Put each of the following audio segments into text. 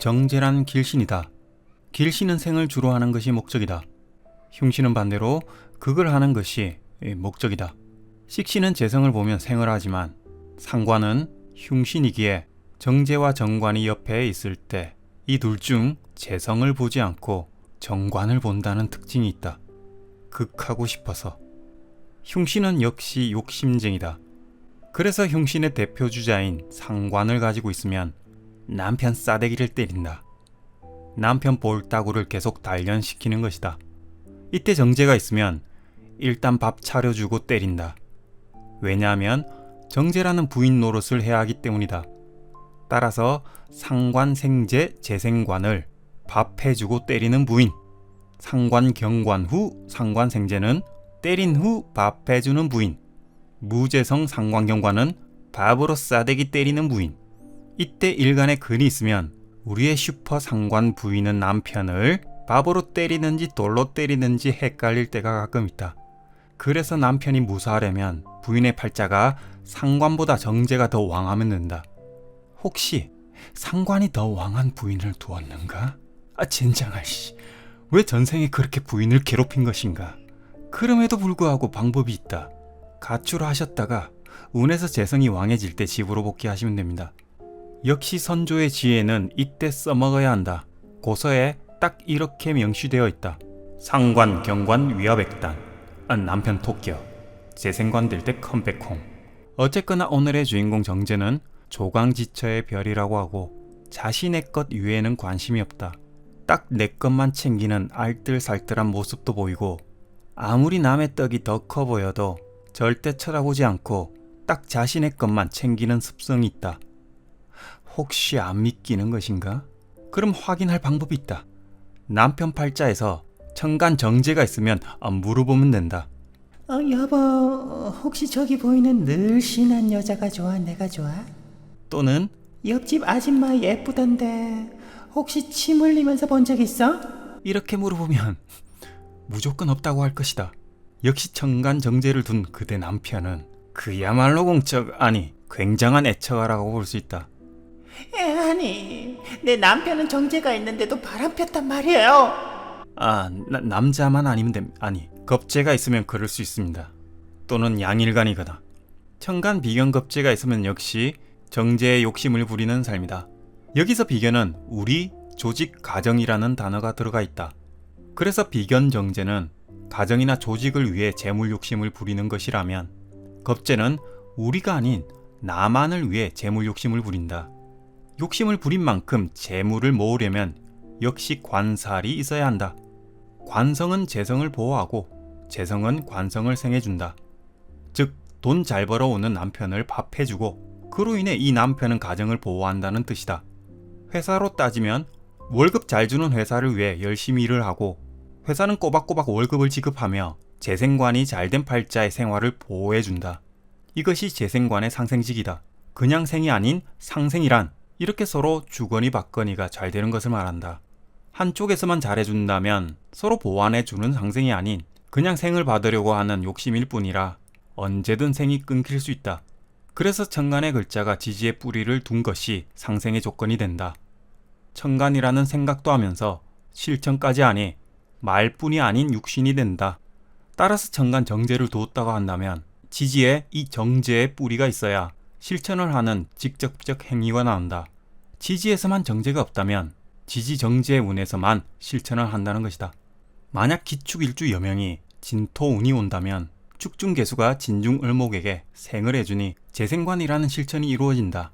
정제란 길신이다. 길신은 생을 주로 하는 것이 목적이다. 흉신은 반대로 극을 하는 것이 목적이다. 식신은 재성을 보면 생을 하지만 상관은 흉신이기에 정제와 정관이 옆에 있을 때 이 둘 중 재성을 보지 않고 정관을 본다는 특징이 있다. 극하고 싶어서. 흉신은 역시 욕심쟁이다. 그래서 흉신의 대표주자인 상관을 가지고 있으면 남편 싸대기를 때린다. 남편 볼따구를 계속 단련시키는 것이다. 이때 정제가 있으면 일단 밥 차려주고 때린다. 왜냐하면 정제라는 부인 노릇을 해야 하기 때문이다. 따라서 상관생제 재생관을 밥 해주고 때리는 부인, 상관경관 후 상관생제는 때린 후 밥 해주는 부인, 무재성 상관경관은 밥으로 싸대기 때리는 부인. 이때 일간에 근이 있으면 우리의 슈퍼 상관 부인은 남편을 밥으로 때리는지 돌로 때리는지 헷갈릴 때가 가끔 있다. 그래서 남편이 무사하려면 부인의 팔자가 상관보다 정제가 더 왕하면 된다. 혹시 상관이 더 왕한 부인을 두었는가? 젠장할 씨, 왜 전생에 그렇게 부인을 괴롭힌 것인가? 그럼에도 불구하고 방법이 있다. 가출을 하셨다가 운에서 재성이 왕해질 때 집으로 복귀하시면 됩니다. 역시 선조의 지혜는 이때 써먹어야 한다. 고서에 딱 이렇게 명시되어 있다. 상관, 경관, 위화백단, 남편 토끼어, 재생관 될 때 컴백홈. 어쨌거나 오늘의 주인공 정제는 조강지처의 별이라고 하고 자신의 것 위에는 관심이 없다. 딱 내 것만 챙기는 알뜰살뜰한 모습도 보이고 아무리 남의 떡이 더 커 보여도 절대 쳐다보지 않고 딱 자신의 것만 챙기는 습성이 있다. 혹시 안 믿기는 것인가? 그럼 확인할 방법이 있다. 남편 팔자에서 천간 정제가 있으면 물어보면 된다. 여보, 혹시 저기 보이는 늘씬한 여자가 좋아? 내가 좋아? 또는 옆집 아줌마 예쁘던데 혹시 침 흘리면서 본 적 있어? 이렇게 물어보면 무조건 없다고 할 것이다. 역시 천간 정제를 둔 그대 남편은 그야말로 굉장한 애처가라고 볼 수 있다. 아니, 내 남편은 정제가 있는데도 바람 폈단 말이에요. 남자만 아니면 겁재가 있으면 그럴 수 있습니다. 또는 양일간이거나. 천간 비견 겁재가 있으면 역시 정제의 욕심을 부리는 삶이다. 여기서 비견은 우리, 조직, 가정이라는 단어가 들어가 있다. 그래서 비견 정제는 가정이나 조직을 위해 재물 욕심을 부리는 것이라면 겁재는 우리가 아닌 나만을 위해 재물 욕심을 부린다. 욕심을 부린 만큼 재물을 모으려면 역시 관살이 있어야 한다. 관성은 재성을 보호하고 재성은 관성을 생해준다. 즉, 돈 잘 벌어오는 남편을 밥 해주고 그로 인해 이 남편은 가정을 보호한다는 뜻이다. 회사로 따지면 월급 잘 주는 회사를 위해 열심히 일을 하고 회사는 꼬박꼬박 월급을 지급하며 재생관이 잘된 팔자의 생활을 보호해준다. 이것이 재생관의 상생직이다. 그냥 생이 아닌 상생이란 이렇게 서로 주거니 받거니가 잘 되는 것을 말한다. 한쪽에서만 잘해준다면 서로 보완해주는 상생이 아닌 그냥 생을 받으려고 하는 욕심일 뿐이라 언제든 생이 끊길 수 있다. 그래서 천간의 글자가 지지의 뿌리를 둔 것이 상생의 조건이 된다. 천간이라는 생각도 하면서 실천까지 하니 말뿐이 아닌 육신이 된다. 따라서 천간 정제를 두었다고 한다면 지지에 이 정제의 뿌리가 있어야 실천을 하는 직접적 행위가 나온다. 지지에서만 정제가 없다면 지지 정제의 운에서만 실천을 한다는 것이다. 만약 기축일주 여명이 진토운이 온다면 축중개수가 진중을목에게 생을 해주니 재생관이라는 실천이 이루어진다.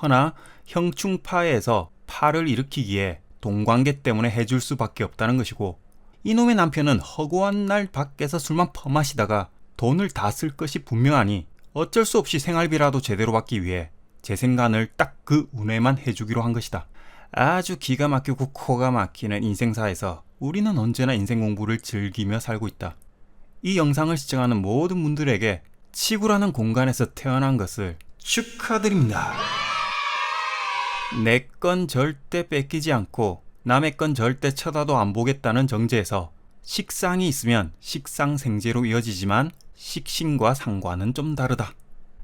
허나 형충파에서 파를 일으키기에 동관계 때문에 해줄 수밖에 없다는 것이고 이놈의 남편은 허구한 날 밖에서 술만 퍼마시다가 돈을 다 쓸 것이 분명하니 어쩔 수 없이 생활비라도 제대로 받기 위해 재생관을 딱 그 운에만 해주기로 한 것이다. 아주 기가 막히고 코가 막히는 인생사에서 우리는 언제나 인생 공부를 즐기며 살고 있다. 이 영상을 시청하는 모든 분들에게 치구라는 공간에서 태어난 것을 축하드립니다. 내 건 절대 뺏기지 않고 남의 건 절대 쳐다도 안 보겠다는 정제에서 식상이 있으면 식상생제로 이어지지만 식신과 상관은 좀 다르다.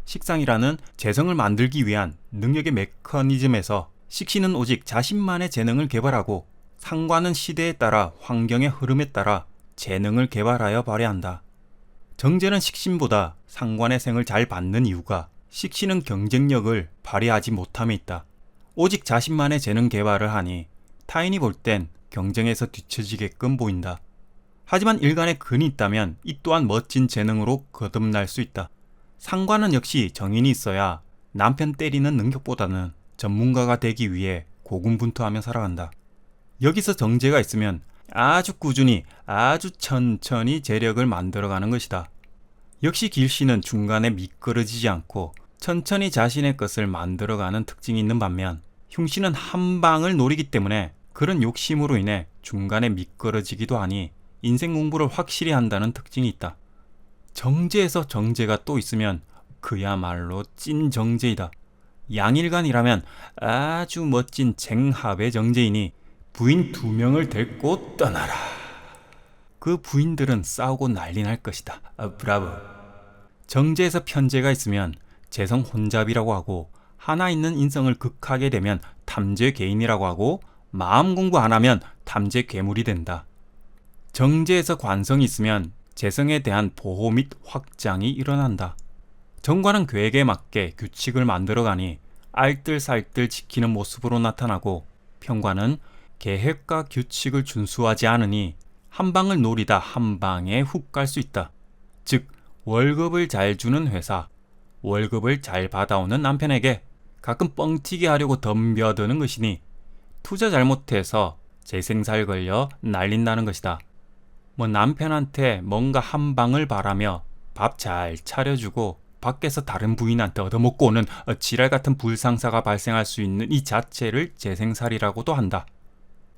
식상이라는 재성을 만들기 위한 능력의 메커니즘에서 식신은 오직 자신만의 재능을 개발하고 상관은 시대에 따라 환경의 흐름에 따라 재능을 개발하여 발휘한다. 정제는 식신보다 상관의 생을 잘 받는 이유가 식신은 경쟁력을 발휘하지 못함에 있다. 오직 자신만의 재능 개발을 하니 타인이 볼 땐 경쟁에서 뒤처지게끔 보인다. 하지만 일간에 근이 있다면 이 또한 멋진 재능으로 거듭날 수 있다. 상관은 역시 정인이 있어야 남편 때리는 능력보다는 전문가가 되기 위해 고군분투하며 살아간다. 여기서 정제가 있으면 아주 꾸준히 아주 천천히 재력을 만들어가는 것이다. 역시 길씨는 중간에 미끄러지지 않고 천천히 자신의 것을 만들어가는 특징이 있는 반면 흉씨는 한 방을 노리기 때문에 그런 욕심으로 인해 중간에 미끄러지기도 하니 인생 공부를 확실히 한다는 특징이 있다. 정제에서 정제가 또 있으면 그야말로 찐 정제이다. 양일간이라면 아주 멋진 쟁합의 정제이니 부인 2명을 데리고 떠나라. 그 부인들은 싸우고 난리 날 것이다. 브라보. 정제에서 편제가 있으면 재성 혼잡이라고 하고 하나 있는 인성을 극하게 되면 탐제 개인이라고 하고 마음 공부 안 하면 탐제 괴물이 된다. 정제에서 관성이 있으면 재성에 대한 보호 및 확장이 일어난다. 정관은 계획에 맞게 규칙을 만들어가니 알뜰살뜰 지키는 모습으로 나타나고 편관은 계획과 규칙을 준수하지 않으니 한 방을 노리다 한 방에 훅 갈 수 있다. 즉 월급을 잘 주는 회사, 월급을 잘 받아오는 남편에게 가끔 뻥튀기 하려고 덤벼드는 것이니 투자 잘못해서 재생살 걸려 날린다는 것이다. 남편한테 뭔가 한 방을 바라며 밥 잘 차려주고 밖에서 다른 부인한테 얻어먹고 오는 지랄 같은 불상사가 발생할 수 있는 이 자체를 재생살이라고도 한다.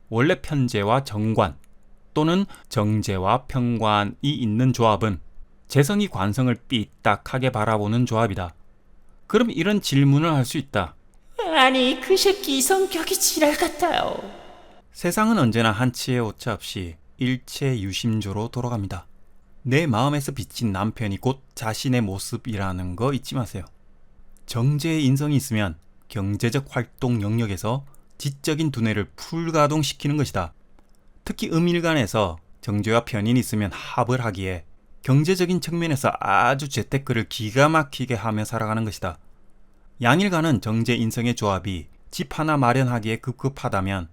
원래 편제와 정관 또는 정제와 편관이 있는 조합은 재성이 관성을 삐딱하게 바라보는 조합이다. 그럼 이런 질문을 할 수 있다. 아니 그 새끼 성격이 지랄 같아요. 세상은 언제나 한치의 오차 없이 일체 유심조로 돌아갑니다. 내 마음에서 비친 남편이 곧 자신의 모습이라는 거 잊지 마세요. 정제의 인성이 있으면 경제적 활동 영역에서 지적인 두뇌를 풀가동시키는 것이다. 특히 음일간에서 정제와 편인이 있으면 합을 하기에 경제적인 측면에서 아주 재테크를 기가 막히게 하며 살아가는 것이다. 양일간은 정제 인성의 조합이 집 하나 마련하기에 급급하다면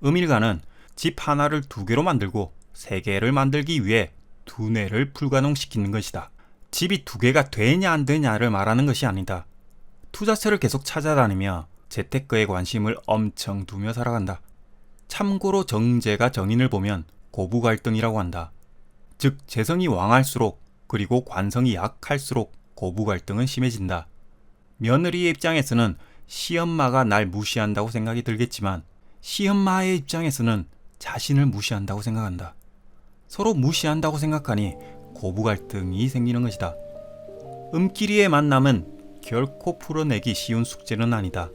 음일간은 집 하나를 2개로 만들고 3개를 만들기 위해 두뇌를 풀가동시키는 것이다. 집이 2개가 되냐 안 되냐를 말하는 것이 아니다. 투자처를 계속 찾아다니며 재테크에 관심을 엄청 두며 살아간다. 참고로 정제가 정인을 보면 고부 갈등이라고 한다. 즉 재성이 왕할수록 그리고 관성이 약할수록 고부 갈등은 심해진다. 며느리의 입장에서는 시엄마가 날 무시한다고 생각이 들겠지만 시엄마의 입장에서는 자신을 무시한다고 생각한다. 서로 무시한다고 생각하니 고부 갈등이 생기는 것이다. 음끼리의 만남은 결코 풀어내기 쉬운 숙제는 아니다.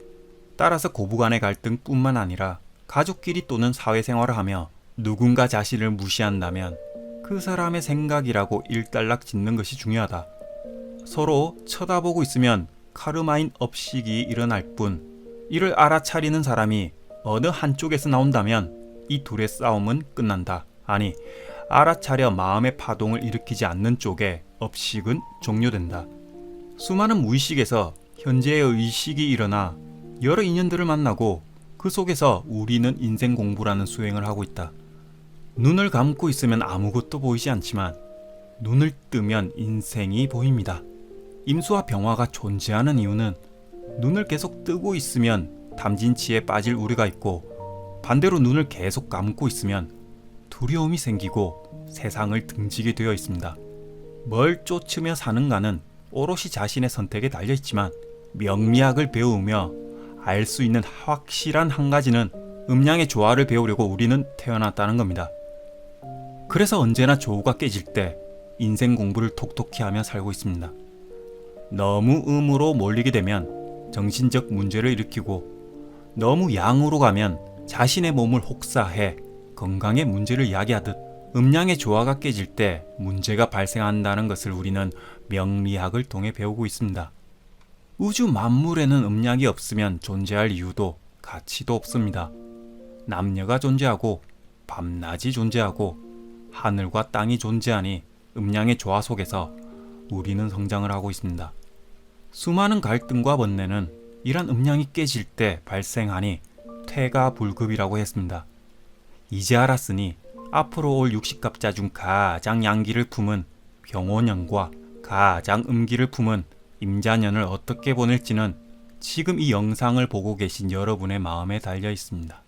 따라서 고부 간의 갈등뿐만 아니라 가족끼리 또는 사회생활을 하며 누군가 자신을 무시한다면 그 사람의 생각이라고 일단락 짓는 것이 중요하다. 서로 쳐다보고 있으면 카르마인 업식이 일어날 뿐 이를 알아차리는 사람이 어느 한쪽에서 나온다면 이 둘의 싸움은 끝난다. 아니, 알아차려 마음의 파동을 일으키지 않는 쪽에 업식은 종료된다. 수많은 무의식에서 현재의 의식이 일어나 여러 인연들을 만나고 그 속에서 우리는 인생 공부라는 수행을 하고 있다. 눈을 감고 있으면 아무것도 보이지 않지만 눈을 뜨면 인생이 보입니다. 임수와 병화가 존재하는 이유는 눈을 계속 뜨고 있으면 담진치에 빠질 우려가 있고 반대로 눈을 계속 감고 있으면 두려움이 생기고 세상을 등지게 되어 있습니다. 뭘 쫓으며 사는가는 오롯이 자신의 선택에 달려있지만 명리학을 배우며 알 수 있는 확실한 한 가지는 음양의 조화를 배우려고 우리는 태어났다는 겁니다. 그래서 언제나 조우가 깨질 때 인생 공부를 톡톡히 하며 살고 있습니다. 너무 음으로 몰리게 되면 정신적 문제를 일으키고 너무 양으로 가면 자신의 몸을 혹사해 건강에 문제를 야기하듯 음양의 조화가 깨질 때 문제가 발생한다는 것을 우리는 명리학을 통해 배우고 있습니다. 우주 만물에는 음양이 없으면 존재할 이유도 가치도 없습니다. 남녀가 존재하고 밤낮이 존재하고 하늘과 땅이 존재하니 음양의 조화 속에서 우리는 성장을 하고 있습니다. 수많은 갈등과 번뇌는 이런 음양이 깨질 때 발생하니 퇴가불급이라고 했습니다. 이제 알았으니 앞으로 올 60갑자 중 가장 양기를 품은 병원년과 가장 음기를 품은 임자년을 어떻게 보낼지는 지금 이 영상을 보고 계신 여러분의 마음에 달려 있습니다.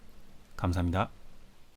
감사합니다.